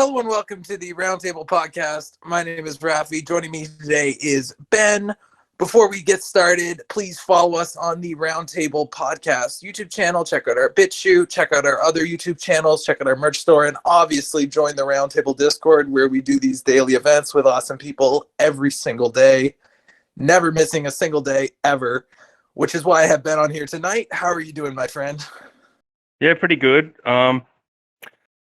Hello and welcome to the Roundtable Podcast. My name is Rafi. Joining me today is Ben. Before we get started, please follow us on the Roundtable Podcast YouTube channel. Check out our BitChute, check out our other YouTube channels, check out our merch store, and obviously join the Roundtable Discord where we do these daily events with awesome people every single day. Never missing a single day ever, which is why I have Ben on here tonight. How are you doing, my friend? Yeah, pretty good.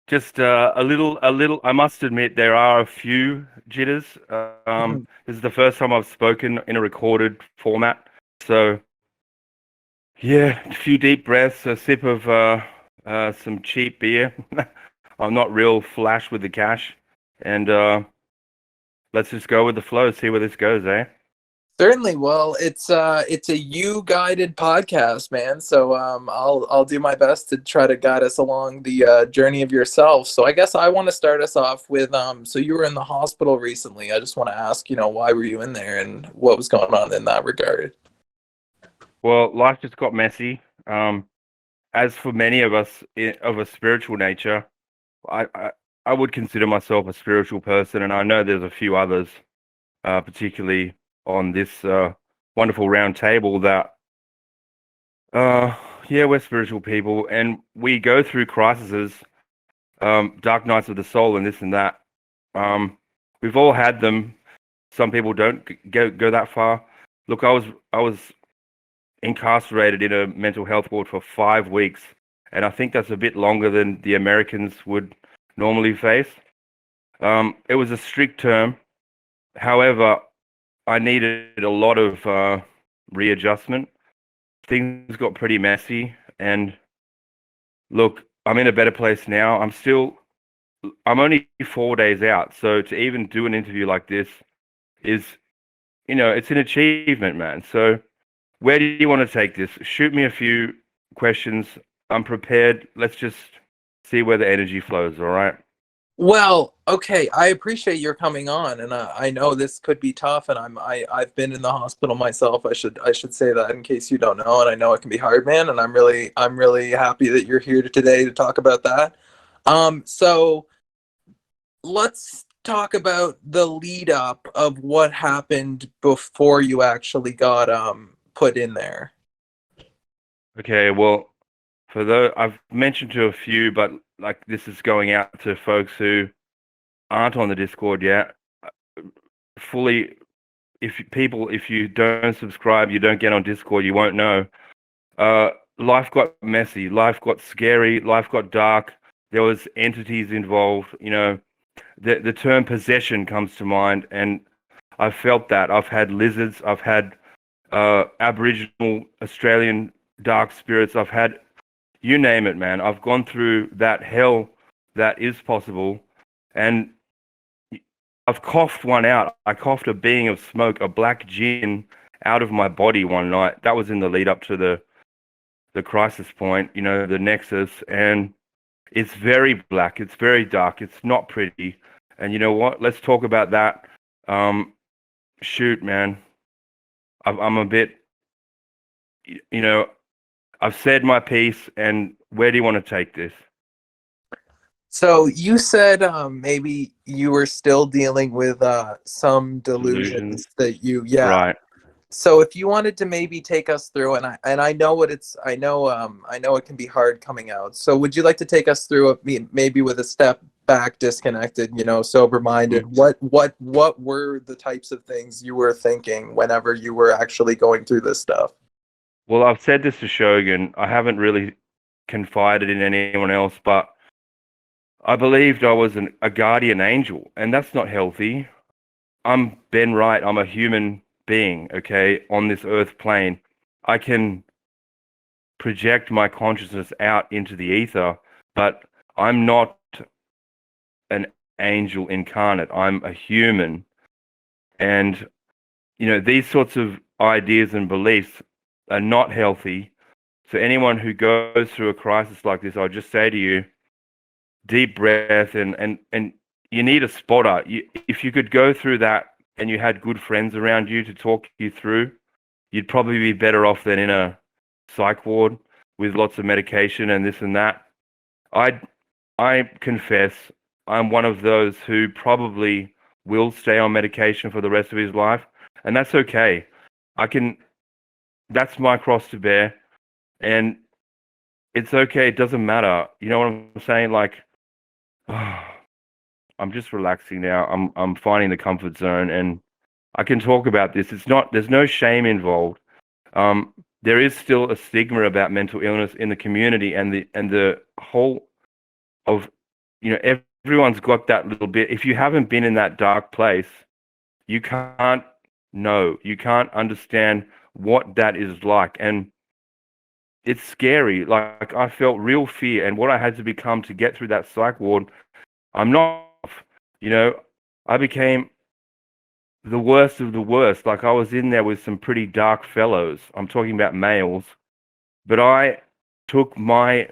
Just a little. I must admit, there are a few jitters. This is the first time I've spoken in a recorded format, so yeah, a few deep breaths, a sip of some cheap beer. I'm not real flash with the cash, and let's just go with the flow. See where this goes, eh? Certainly. Well, it's a you guided podcast, man. So I'll do my best to try to guide us along the journey of yourself. So I guess I want to start us off with so you were in the hospital recently. I just want to ask, why were you in there and what was going on in that regard? Well, life just got messy. As for many of us of a spiritual nature, I would consider myself a spiritual person, and I know there's a few others, particularly on this wonderful round table that yeah, we're spiritual people and we go through crises, dark nights of the soul and this and that. We've all had them. Some people don't go that far. Look, I was incarcerated in a mental health ward for 5 weeks, and I think that's a bit longer than the Americans would normally face. It was a strict term. However, I needed a lot of readjustment. Things got pretty messy, and look, I'm in a better place now. I'm only 4 days out, so to even do an interview like this is, it's an achievement, man. So where do you want to take this? Shoot me a few questions. I'm prepared. Let's just see where the energy flows, all right? Well, okay, I appreciate your coming on, and I know this could be tough, and I've been in the hospital myself. I should say that in case you don't know, and I know it can be hard, man. And I'm really happy that you're here today to talk about that. So let's talk about the lead up of what happened before you actually got put in there. Okay, well, for those I've mentioned to a few, but like this is going out to folks who aren't on the Discord yet. Fully, if you don't subscribe, you don't get on Discord, you won't know. Life got messy, life got scary, life got dark. There was entities involved. The term possession comes to mind, and I've felt that. I've had lizards, I've had Aboriginal Australian dark spirits, I've had you name it, man. I've gone through that hell that is possible, and I've coughed one out. I coughed a being of smoke, a black gin, out of my body one night. That was in the lead up to the crisis point, the nexus, and it's very black. It's very dark. It's not pretty. And you know what? Let's talk about that. Shoot, man. I'm a bit, I've said my piece, and where do you want to take this? So you said maybe you were still dealing with some Delusions. delusions that yeah. Right. So if you wanted to maybe take us through, and I know what it's, I know it can be hard coming out. So would you like to take us through maybe with a step back, disconnected, sober minded? What were the types of things you were thinking whenever you were actually going through this stuff? Well, I've said this to Shogun. I haven't really confided in anyone else, but I believed I was a guardian angel, and that's not healthy. I'm Ben Wright. I'm a human being, okay, on this earth plane. I can project my consciousness out into the ether, but I'm not an angel incarnate. I'm a human. And, these sorts of ideas and beliefs are not healthy. So anyone who goes through a crisis like this, I'll just say to you, deep breath, and you need a spotter. If you could go through that and you had good friends around you to talk you through, you'd probably be better off than in a psych ward with lots of medication and this and that. I confess I'm one of those who probably will stay on medication for the rest of his life, and that's okay. I can. That's my cross to bear, and it's okay. It doesn't matter. You know what I'm saying? Like, I'm just relaxing now. I'm finding the comfort zone, and I can talk about this. It's not. There's no shame involved. There is still a stigma about mental illness in the community, and the whole of, everyone's got that little bit. If you haven't been in that dark place, you can't know. You can't understand what that is like, and it's scary. Like, I felt real fear, and what I had to become to get through that psych ward. I'm not. You know, I became the worst of the worst. Like, I was in there with some pretty dark fellows. I'm talking about males, but I took my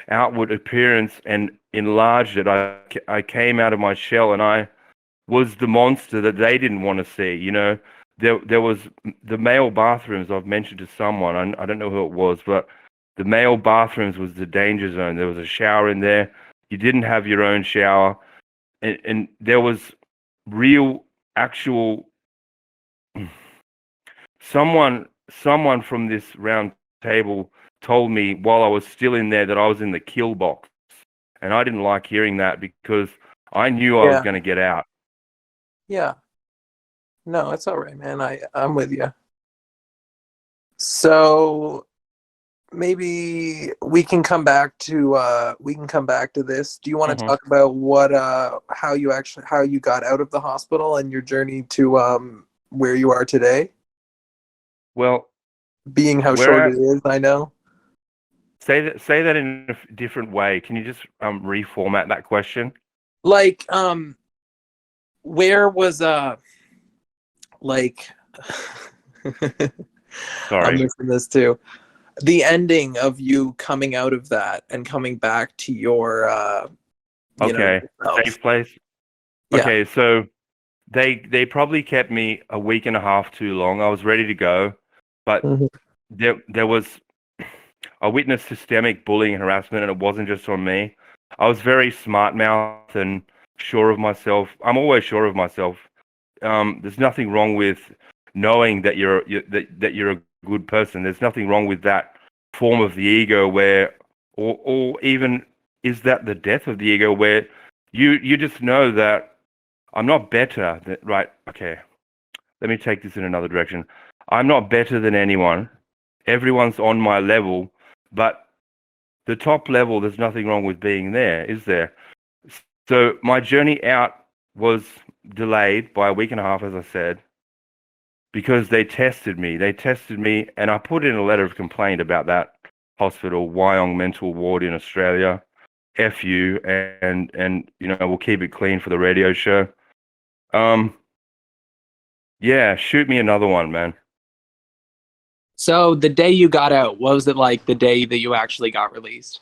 outward appearance and enlarged it. I came out of my shell, and I was the monster that they didn't want to see. There was the male bathrooms. I've mentioned to someone. I don't know who it was, but the male bathrooms was the danger zone. There was a shower in there. You didn't have your own shower, and there was real, actual someone from this round table told me while I was still in there that I was in the kill box, and I didn't like hearing that because I knew I was Yeah. going to get out. Yeah. No, it's all right, man. I'm with you. So maybe we can come back to this. Do you want to Hmm. talk about how you got out of the hospital and your journey to where you are today? Well, Being how short where it is, I know. say that in a different way. Can you just reformat that question? Like where was like I'm Sorry. missing this too. The ending of you coming out of that and coming back to your Okay, yourself. safe place. Yeah. Okay, so they probably kept me a week and a half too long. I was ready to go, but Mhm. there was I witnessed systemic bullying and harassment, and it wasn't just on me. I was very smart mouth and sure of myself. I'm always sure of myself. There's nothing wrong with knowing that that you're a good person. There's nothing wrong with that form of the ego where, or even is that the death of the ego where you just know that I'm not better than, right? Okay, let me take this in another direction. I'm not better than anyone. Everyone's on my level, but the top level, there's nothing wrong with being there, is there? So my journey out was delayed by a week and a half, as I said, because they tested me. They tested me, and I put in a letter of complaint about that hospital, Wyong Mental Ward in Australia. F you, and we'll keep it clean for the radio show. Um, yeah, shoot me another one, man. So the day you got out, what was it like the day that you actually got released?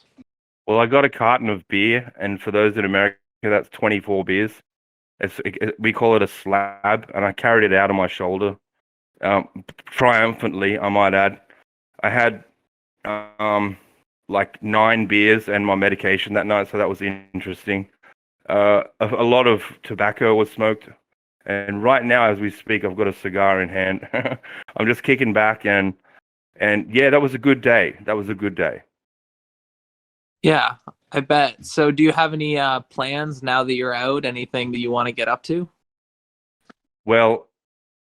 Well, I got a carton of beer, and for those in America, that's 24 beers. We call it a slab, and I carried it out on my shoulder, um, triumphantly, I might add. I had um, like 9 beers and my medication that night, so that was interesting. A lot of tobacco was smoked, and right now, as we speak, I've got a cigar in hand. I'm just kicking back, and yeah, that was a good day. That was a good day. Yeah, I bet. So do you have any plans now that you're out? Anything that you want to get up to? Well,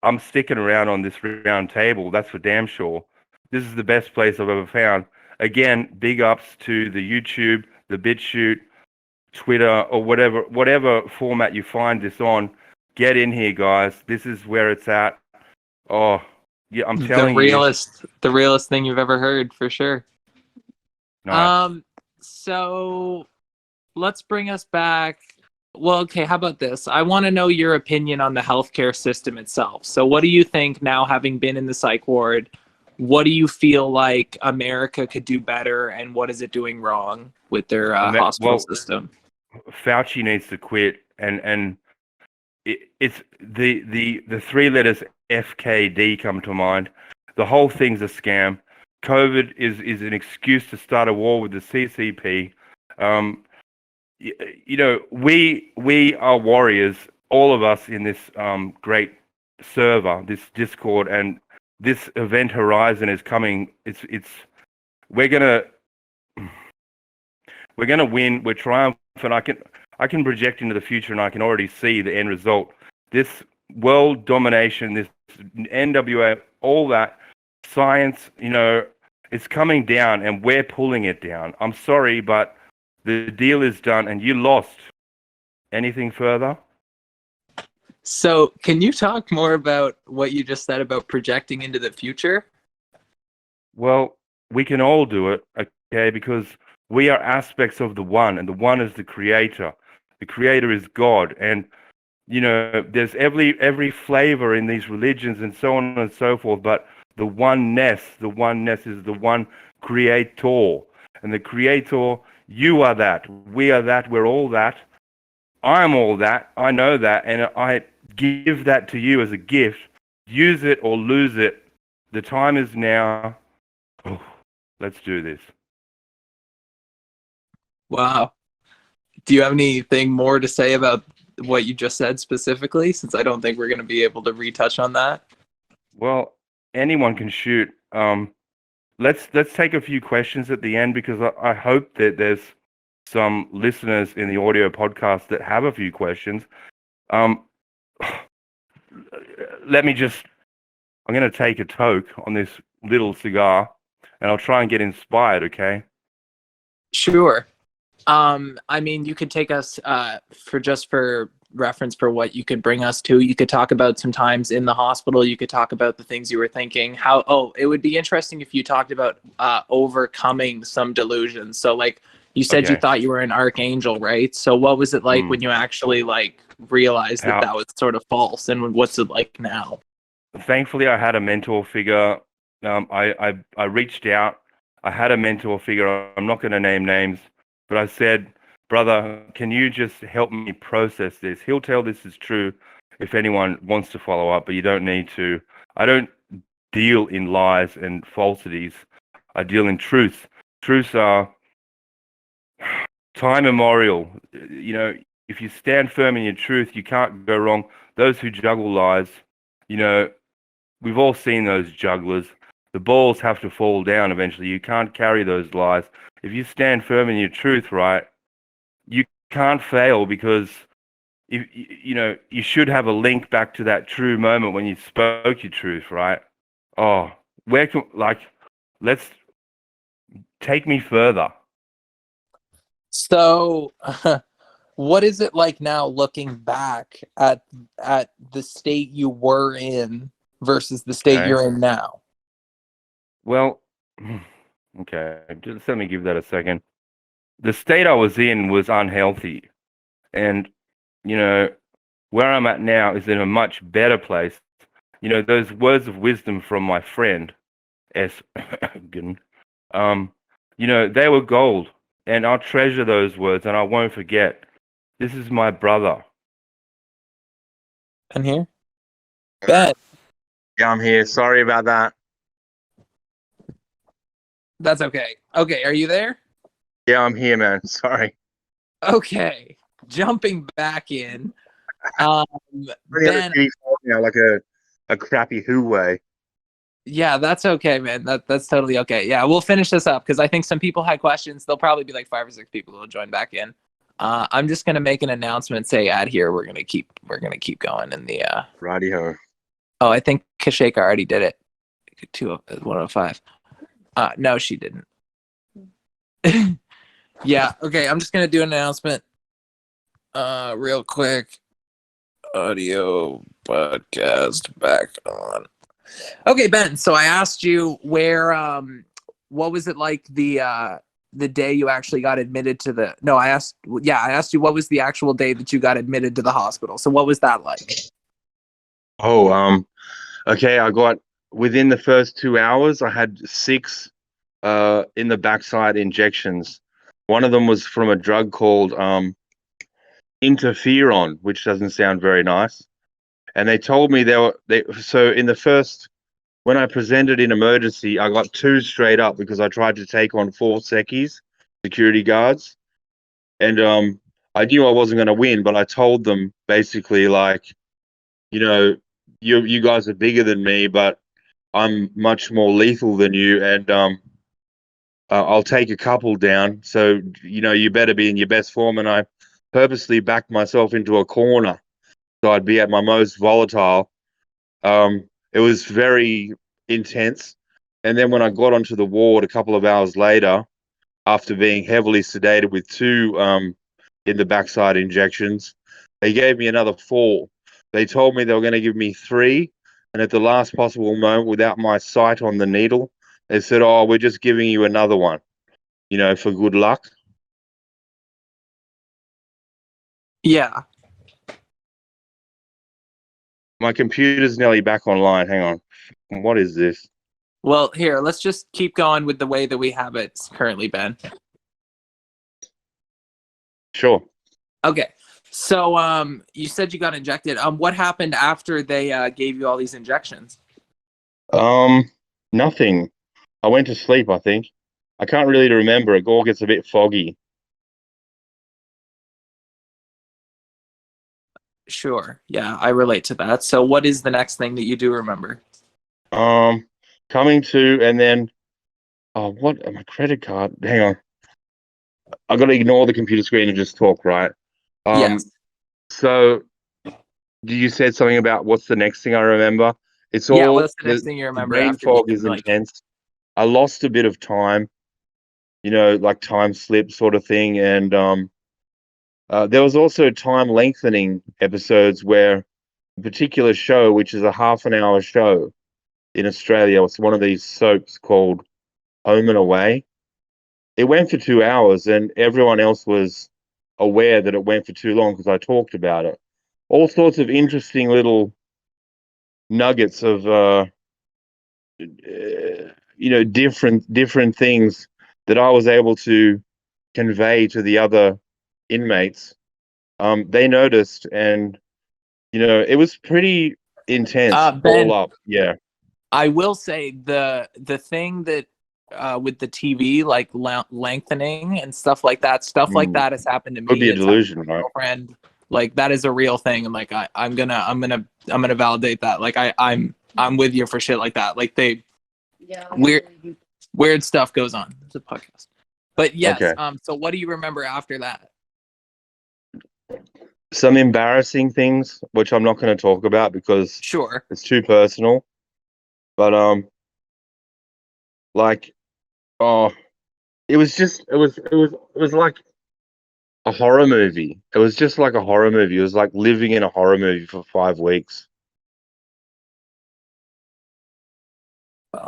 I'm sticking around on this round table. That's for damn sure. This is the best place I've ever found. Again, big ups to the YouTube, the BitChute, Twitter, or whatever format you find this on. Get in here, guys. This is where it's at. Oh, yeah, I'm The telling you. realest thing you've ever heard, for sure. Nice. So let's bring us back. Well, okay, how about this? I want to know your opinion on the healthcare system itself. So, what do you think now, having been in the psych ward? What do you feel like America could do better, and what is it doing wrong with their hospital Well, system? Fauci needs to quit, and it's the 3 letters FKD come to mind. The whole thing's a scam. COVID is an excuse to start a war with the CCP. Um, you know, we are warriors, all of us in this great server, this Discord, and this event horizon is coming. It's we're gonna we're gonna win. We're triumphant. I can project into the future, and I can already see the end result. This world domination, this NWA, all that science, you know, it's coming down, and we're pulling it down. I'm sorry, but the deal is done, and you lost. Anything further? So, can you talk more about what you just said about projecting into the future? Well, we can all do it, okay, because we are aspects of the One, and the One is the Creator. The Creator is God, and you know, there's every flavor in these religions and so on and so forth, but the oneness is the one Creator, and the Creator, you are that, we are that, we're all that. I'm all that, I know that, and I give that to you as a gift. Use it or lose it. The time is now. Oh, let's do this. Wow. Do you have anything more to say about what you just said specifically? Since I don't think we're going to be able to retouch on that. Well, anyone can shoot. Let's take a few questions at the end, because I hope that there's some listeners in the audio podcast that have a few questions. Let me just. I'm going to take a toke on this little cigar, and I'll try and get inspired. Okay. Sure. I mean, you could take us for reference for what you could bring us to. You could talk about some times in the hospital. You could talk about the things you were thinking. It would be interesting if you talked about overcoming some delusions. So, like you said, you Okay. thought you were an archangel, right? So, what was it like when you actually like realized that that was sort of false, and what's it like now? Thankfully, I had a mentor figure. I reached out. I had a mentor figure. I'm not going to name names, but I said, brother, can you just help me process this? He'll tell this is true if anyone wants to follow up, but you don't need to. I don't deal in lies and falsities. I deal in truth. Truths are time immemorial. You know, if you stand firm in your truth, you can't go wrong. Those who juggle lies, you know, we've all seen those jugglers. The balls have to fall down eventually. You can't carry those lies. If you stand firm in your truth, right, you can't fail, because you know, you should have a link back to that true moment when you spoke your truth, right? Oh, where can, like, let's take me further. So, what is it like now looking back at the state you were in versus the state Okay. you're in now? Well, okay, just let me give that a second. The state I was in was unhealthy, and you know, where I'm at now is in a much better place. You know, those words of wisdom from my friend S. You know, they were gold, and I'll treasure those words, and I won't forget. This is my brother. And here, Ben. Yeah, I'm here. Sorry about that. That's okay. Okay, are you there? Yeah, I'm here, man. Sorry. Okay, jumping back in. Ben, Now, like a crappy Huawei. yeah, that's okay, man. That's totally okay. Yeah, we'll finish this up because I think some people had questions. There'll probably be like 5 or 6 people who'll join back in. I'm just gonna make an announcement. Say ad here. We're gonna keep going in the. Righty-ho. Oh, I think Kasheka already did it. 105. No, she didn't. Yeah. Okay. I'm just gonna do an announcement. Real quick. Audio podcast back on. Okay, Ben. So I asked you what was it like the day you actually got admitted to the? No, I asked you what was the actual day that you got admitted to the hospital. So what was that like? Oh, okay. I got within the first 2 hours, I had 6 in the backside injections. One of them was from a drug called interferon, which doesn't sound very nice. And they told me so in the first, when I presented in emergency, I got 2 straight up because I tried to take on 4 secchies, security guards. And I knew I wasn't going to win, but I told them basically like, you know, you guys are bigger than me, but I'm much more lethal than you, and I'll take a couple down. So you better be in your best form. And I purposely backed myself into a corner so I'd be at my most volatile. It was very intense. And then when I got onto the ward a couple of hours later, after being heavily sedated with two in the backside injections, they gave me another four. They told me they were going to give me three, and at the last possible moment, without my sight on the needle, they said, "Oh, we're just giving you another one, for good luck." Yeah. My computer's nearly back online. Hang on. What is this? Well, here, let's just keep going with the way that we have it currently, Ben. Sure. Okay. So, you said you got injected. What happened after they gave you all these injections? Nothing. I went to sleep, I think. I can't really remember. It all gets a bit foggy. Sure. Yeah, I relate to that. So, what is the next thing that you do remember? Coming to, and then, oh, what? My credit card. Hang on. I got to ignore the computer screen and just talk, right? Yes. So you said something about what's the next thing I remember? It's Yeah. all What's the next thing you the remember brain after being fog is like? intense. I lost a bit of time, like time slip sort of thing, and there was also time lengthening episodes where a particular show, which is a half an hour show in Australia, it's one of these soaps called Home and Away. It went for 2 hours, and everyone else was aware that it went for too long because I talked about it. All sorts of interesting little nuggets of different things that I was able to convey to the other inmates. They noticed, and it was pretty intense all Ben, up. Yeah, I will say the thing that with the TV like lengthening and stuff like that has happened to could be me. a It's happened to delusion, my right? girlfriend. Like that is a real thing, and like I'm gonna validate that. Like I'm with you for shit like that. Like weird stuff goes on. It's a podcast, but yes. Okay. So what do you remember after that? Some embarrassing things, which I'm not going to talk about because Sure. it's too personal. But like, oh, it was like a horror movie. It was just like a horror movie. It was like living in a horror movie for 5 weeks.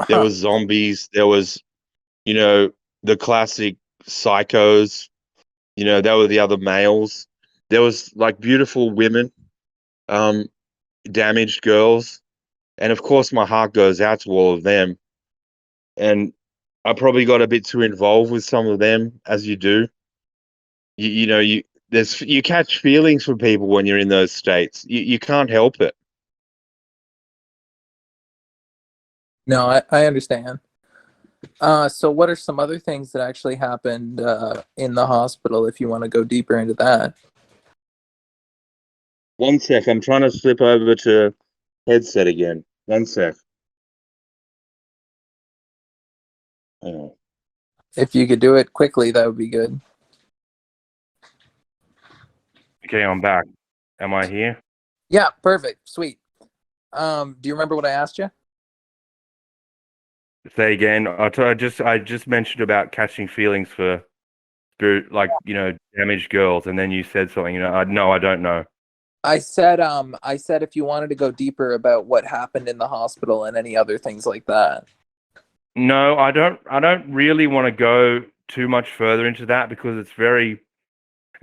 There was zombies. There was, the classic psychos. They were the other males. There was like beautiful women, um, damaged girls, and of course my heart goes out to all of them. And I probably got a bit too involved with some of them, as you do. You catch feelings for people when you're in those states. You can't help it. No, I understand. So what are some other things that actually happened in the hospital if you want to go deeper into that? One sec, I'm trying to slip over to headset again. One sec. Oh. If you could do it quickly, that would be good. Okay, I'm back. Am I here? Yeah, perfect. Sweet. Do you remember what I asked you? Say again. I just mentioned about catching feelings for spirit, like damaged girls, and then you said something. No, I don't know. I said if you wanted to go deeper about what happened in the hospital and any other things like that. No, I don't. I don't really want to go too much further into that because it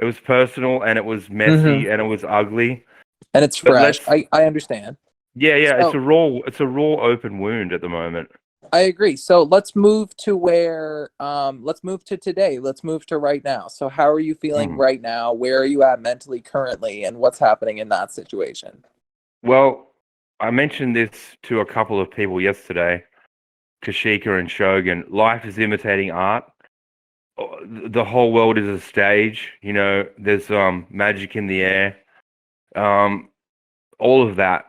was personal and it was messy and it was ugly. And it's But fresh. I understand. yeah, So it's a raw open wound at the moment. I agree. So let's move to let's move to today. Let's move to right now. So how are you feeling Hmm. right now? Where are you at mentally currently and what's happening in that situation? Well, I mentioned this to a couple of people yesterday, Kashika and Shogun. Life is imitating art. the whole world is a stage. There's magic in the air. All of that.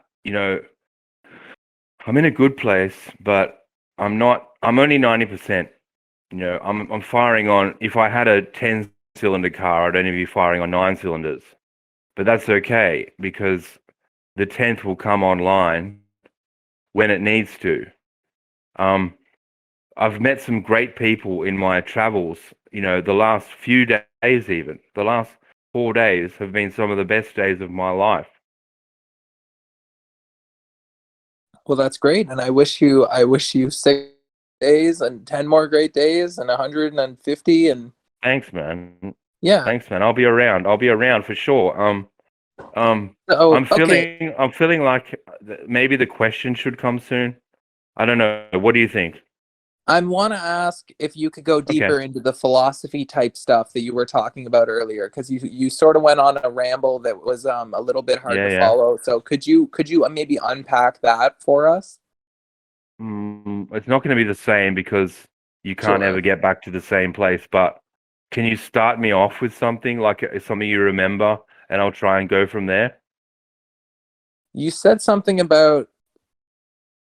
I'm in a good place, but I'm not. I'm only 90%. I'm firing on. If I had a 10-cylinder car, I'd only be firing on 9 cylinders. But that's okay because the 10th will come online when it needs to. I've met some great people in my travels. The last few days, even the last 4 days, have been some of the best days of my life. Well, that's great, and I wish you 6 days and 10 more great days and 150 and Thanks, man. yeah. Thanks, man. I'll be around. I'll be around for sure. Oh, I'm okay. feeling like maybe the question should come soon. I don't know. What do you think? I want to ask if you could go Okay. deeper into the philosophy type stuff that you were talking about earlier, because you sort of went on a ramble that was a little bit hard Yeah, to yeah. follow. So could you maybe unpack that for us? It's not going to be the same because you can't ever Sure. get back to the same place. But can you start me off with something like something you remember, and I'll try and go from there? You said something about,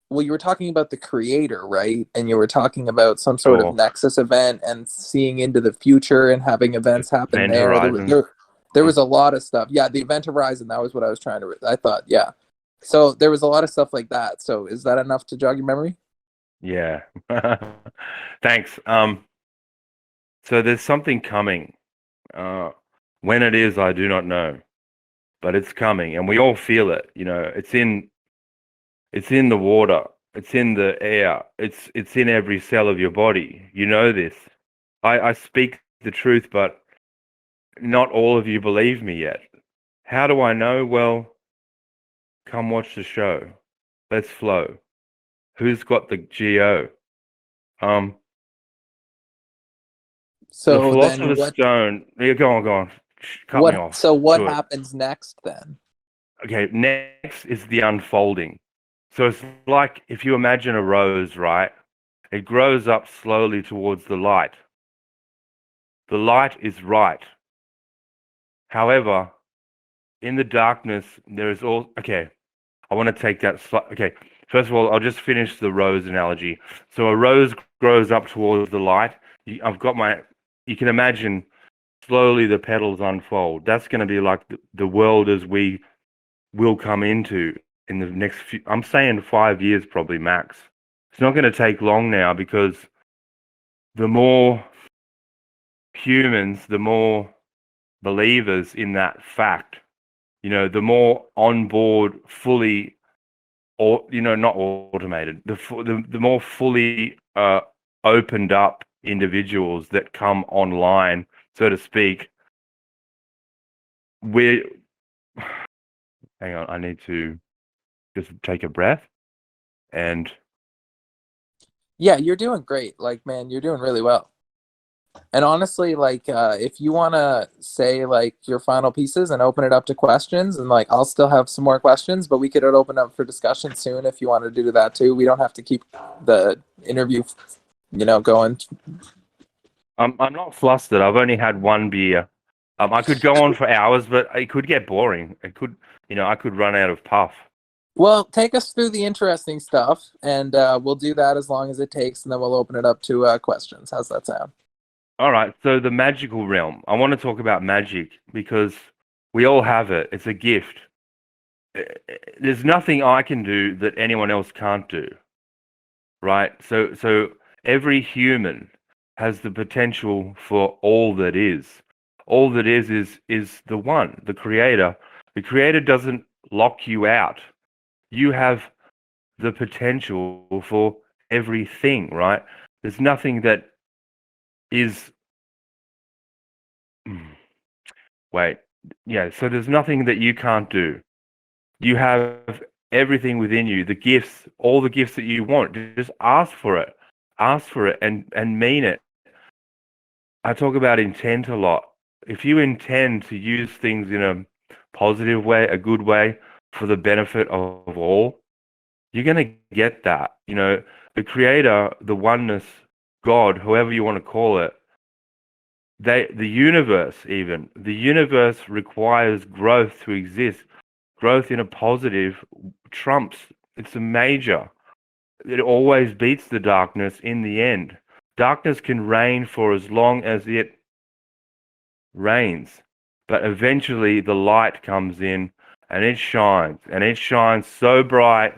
well, you were talking about the creator, right? And you were talking about some sort of Sure. nexus event and seeing into the future and having events happen Event there. There, horizons. there was a lot of stuff. Yeah, the event horizon, that was what I was trying to, I thought, yeah. So there was a lot of stuff like that. So is that enough to jog your memory? Yeah. Thanks. So there's something coming. Uh, when it is, I do not know, but it's coming, and we all feel it. It's in the water, it's in the air, it's in every cell of your body. You know this. I speak the truth, but not all of you believe me yet. How do I know? Well, come watch the show. Let's flow. Who's got the GO? Um, the So then Philosopher's Stone. Yeah, go on. Cut me off. what Do it. happens next then? Okay, next is the unfolding. So it's like if you imagine a rose, right? It grows up slowly towards the light. The light is right. However, in the darkness, there is all. Okay, I want to take that. Okay, first of all, I'll just finish the rose analogy. So a rose grows up towards the light. I've got my. You can imagine slowly the petals unfold. That's going to be like the world as we will come into in the next few. I'm saying 5 years probably max. It's not going to take long now because the more humans, the more believers in that fact, the more on board, fully, or not automated, the more fully opened up individuals that come online, so to speak. We hang on, I need to just take a breath and Yeah, you're doing great. Like, man, you're doing really well. And honestly, like, if you want to say like your final pieces and open it up to questions, and like I'll still have some more questions, but we could open up for discussion soon if you want to do that too. We don't have to keep the interview, going. I'm not flustered. I've only had one beer. I could go on for hours, but it could get boring. I could run out of puff. Well, take us through the interesting stuff, and we'll do that as long as it takes, and then we'll open it up to questions. How's that sound? All right, so the magical realm. I want to talk about magic because we all have it. It's a gift. There's nothing I can do that anyone else can't do, right? So every human has the potential for all that is. All that is the one, the creator. The creator doesn't lock you out. You have the potential for everything, right? There's nothing that is. Wait, yeah, so there's nothing that you can't do. You have everything within you, the gifts, all the gifts that you want. Just ask for it. Ask for it and mean it. I talk about intent a lot. If you intend to use things in a positive way, a good way, for the benefit of all, you're going to get that. The creator, the oneness, God, however you want to call it, the universe requires growth to exist. Growth in a positive trumps. It's a major. It always beats the darkness in the end. Darkness can reign for as long as it reigns, but eventually the light comes in and it shines so bright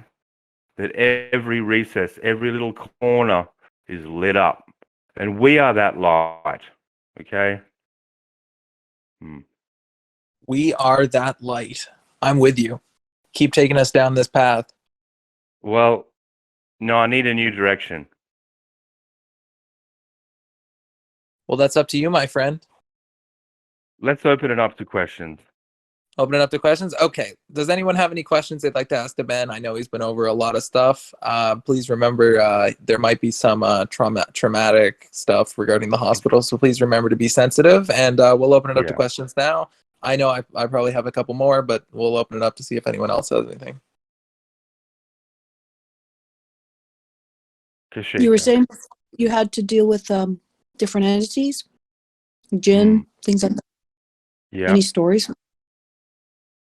that every recess, every little corner is lit up. And we are that light. Okay? We are that light. I'm with you. Keep taking us down this path. Well, no, I need a new direction. Well, that's up to you, my friend. Let's open it up to questions. Open it up to questions. Okay. Does anyone have any questions they'd like to ask to Ben? I know he's been over a lot of stuff. Please remember there might be some traumatic stuff regarding the hospital. So please remember to be sensitive, and we'll open it up to questions now. I know I probably have a couple more, but we'll open it up to see if anyone else has anything. You were saying you had to deal with different entities, jinn, things like that. Yeah. Any stories?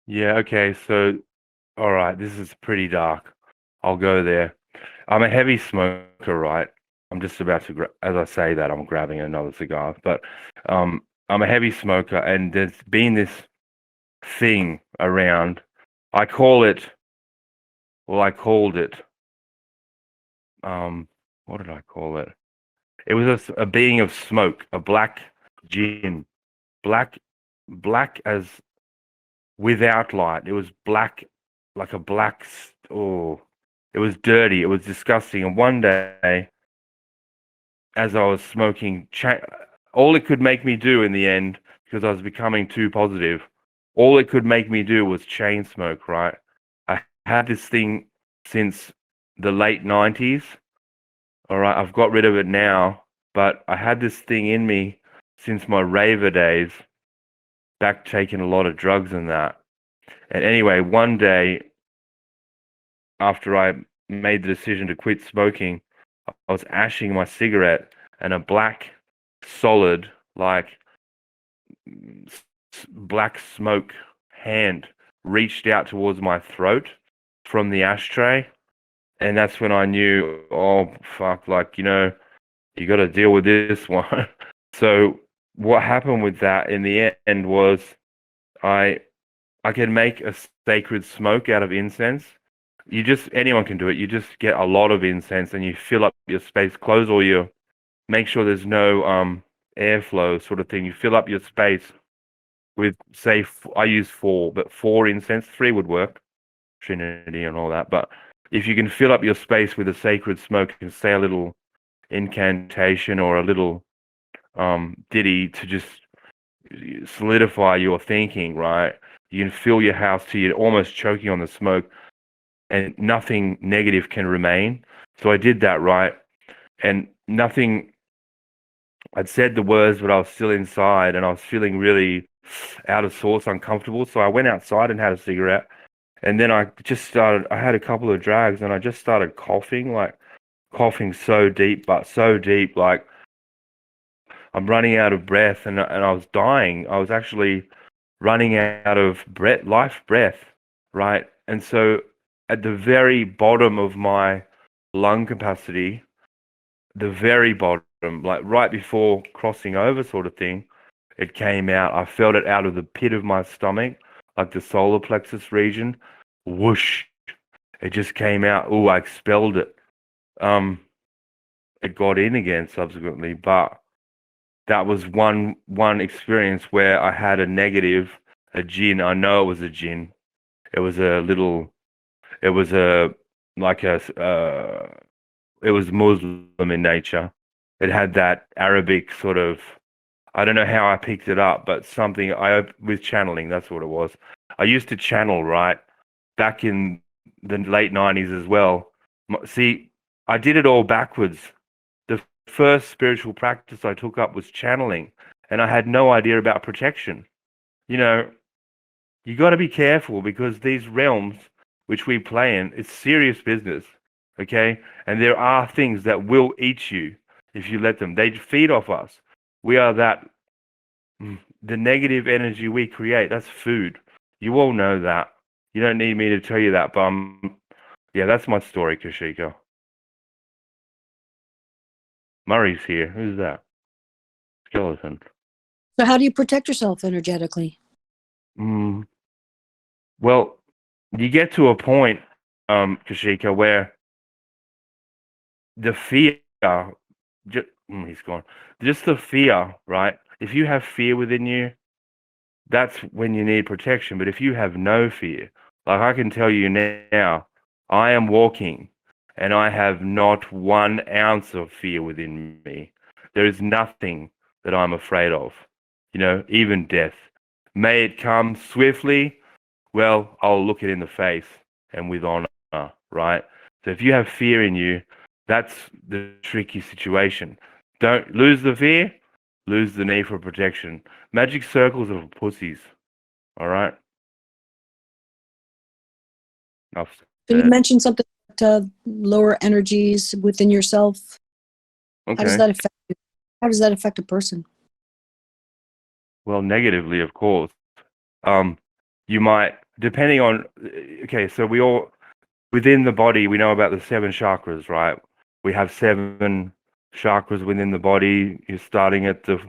Yeah, okay. So, all right, this is pretty dark. I'll go there. I'm a heavy smoker, right? I'm just about to, as I say that, I'm grabbing another cigar. But I'm a heavy smoker, and there's been this thing around. I called it. What did I call it? It was a being of smoke, a black jinn, black as without light. It was black, like a black. Oh, it was dirty. It was disgusting. And one day, as I was smoking, all it could make me do in the end, because I was becoming too positive, all it could make me do was chain smoke. Right? I had this thing since the late 90s. All right, I've got rid of it now, but I had this thing in me since my raver days, back taking a lot of drugs and that. And anyway, one day after I made the decision to quit smoking, I was ashing my cigarette, and a black, solid, like black smoke hand reached out towards my throat from the ashtray. And that's when I knew, oh, fuck, like, you got to deal with this one. So what happened with that in the end was I can make a sacred smoke out of incense. Anyone can do it. You just get a lot of incense and you fill up your space, make sure there's no airflow sort of thing. You fill up your space with, say, I use 4, but 4 incense, 3 would work, Trinity and all that. But if you can fill up your space with a sacred smoke and say a little incantation or a little ditty to just solidify your thinking, right? You can fill your house till you're almost choking on the smoke, and nothing negative can remain. So I did that, right? And nothing, I'd said the words, but I was still inside, and I was feeling really out of sorts, uncomfortable. So I went outside and had a cigarette. And then I had a couple of drags, and I just started coughing so deep, like I'm running out of breath, and I was dying. I was actually running out of life breath, right? And so at the very bottom of my lung capacity, the very bottom, like right before crossing over sort of thing, it came out. I felt it out of the pit of my stomach, like the solar plexus region. Whoosh. It just came out. Oh, I expelled it. It got in again subsequently, but that was one experience where I had a jinn. I know it was a jinn. It was Muslim in nature. It had that Arabic sort of, I don't know how I picked it up, but something with channeling, that's what it was. I used to channel, right? Back in the late 90s as well. See, I did it all backwards. The first spiritual practice I took up was channeling, and I had no idea about protection. You got to be careful, because these realms which we play in, it's serious business, okay? And there are things that will eat you if you let them. They feed off us. We are that The negative energy we create, that's food. You all know that. You don't need me to tell you that, but yeah, that's my story, Kashika. Murray's here. Who's that? Skeleton. So how do you protect yourself energetically? Well, you get to a point, Kashika, where the fear, he's gone. Just the fear, right? If you have fear within you, that's when you need protection. But if you have no fear, like I can tell you now, I am walking and I have not 1 ounce of fear within me. There is nothing that I'm afraid of, even death. May it come swiftly. Well, I'll look it in the face and with honor, right? So if you have fear in you, that's the tricky situation. Don't lose the fear, lose the need for protection. Magic circles are for pussies, all right? Enough So you said. mentioned something about lower energies within yourself. How does Okay. that affect you? How does that affect a person? Well, negatively, of course. You might, depending on, okay, so we all, within the body, we know about the 7 chakras, right? We have 7 chakras within the body. You're starting at the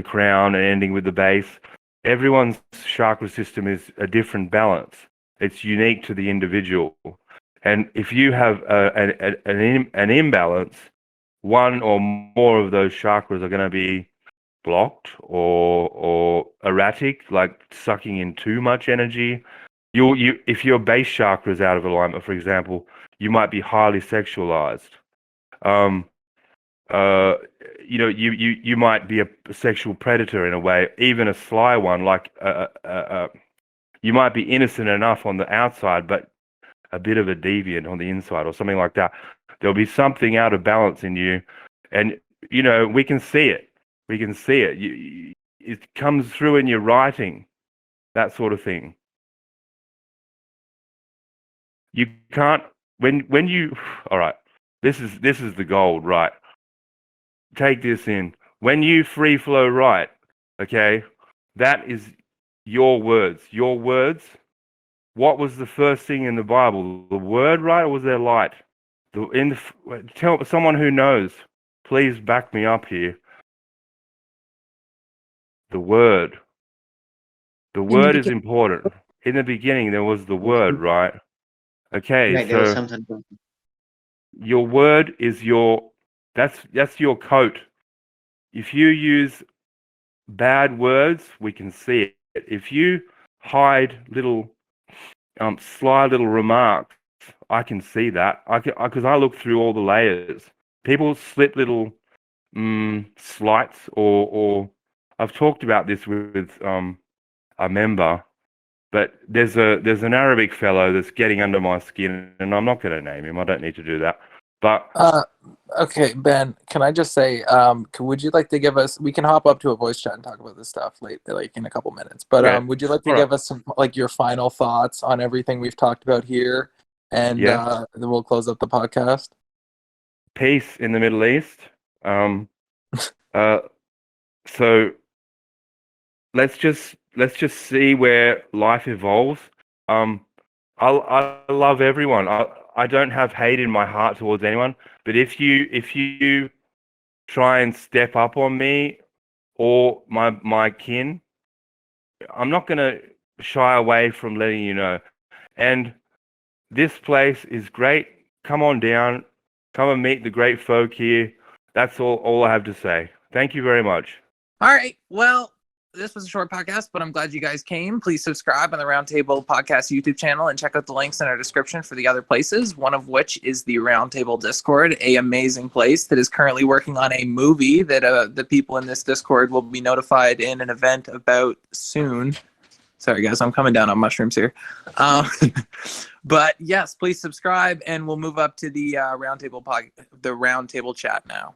crown and ending with the base. Everyone's chakra system is a different balance. It's unique to the individual. And if you have an imbalance, one or more of those chakras are going to be blocked or erratic, like sucking in too much energy. If your base chakra is out of alignment, for example, you might be highly sexualized. You might be a sexual predator in a way, even a sly one. Like you might be innocent enough on the outside, but a bit of a deviant on the inside, or something like that. There'll be something out of balance in you, and we can see it. We can see it. It comes through in your writing, that sort of thing. You can't when you. All right, this is the gold, right? Take this in. When you free flow write, okay, that is your words. Your words. What was the first thing in the Bible? The word, right, or was there light? Tell someone who knows. Please back me up here. The word. The word is important. In the beginning, there was the word, right? Okay, Right, there was so something. your word is that's your coat. If you use bad words, we can see it. If you hide little sly little remarks, I can see that. Because I look through all the layers. People slip little slights, or I've talked about this with a member, but there's an Arabic fellow that's getting under my skin, and I'm not going to name him. I don't need to do that. But Okay, Ben, can I just say, would you like to give us, we can hop up to a voice chat and talk about this stuff like in a couple minutes, but Okay. would you like to All give right. us some, like, your final thoughts on everything we've talked about here? And Yeah. then we'll close up the podcast. Peace in the Middle East. So let's just see where life evolves. I love everyone. I don't have hate in my heart towards anyone. But if you try and step up on me or my kin, I'm not gonna shy away from letting you know. And this place is great. Come on down. Come and meet the great folk here. That's all I have to say. Thank you very much. All right. Well, this was a short podcast, but I'm glad you guys came. Please subscribe on the Roundtable Podcast YouTube channel and check out the links in our description for the other places, one of which is the Roundtable Discord, a amazing place that is currently working on a movie that the people in this Discord will be notified in an event about soon. Sorry, guys, I'm coming down on mushrooms here. But yes, please subscribe, and we'll move up to the Roundtable chat now.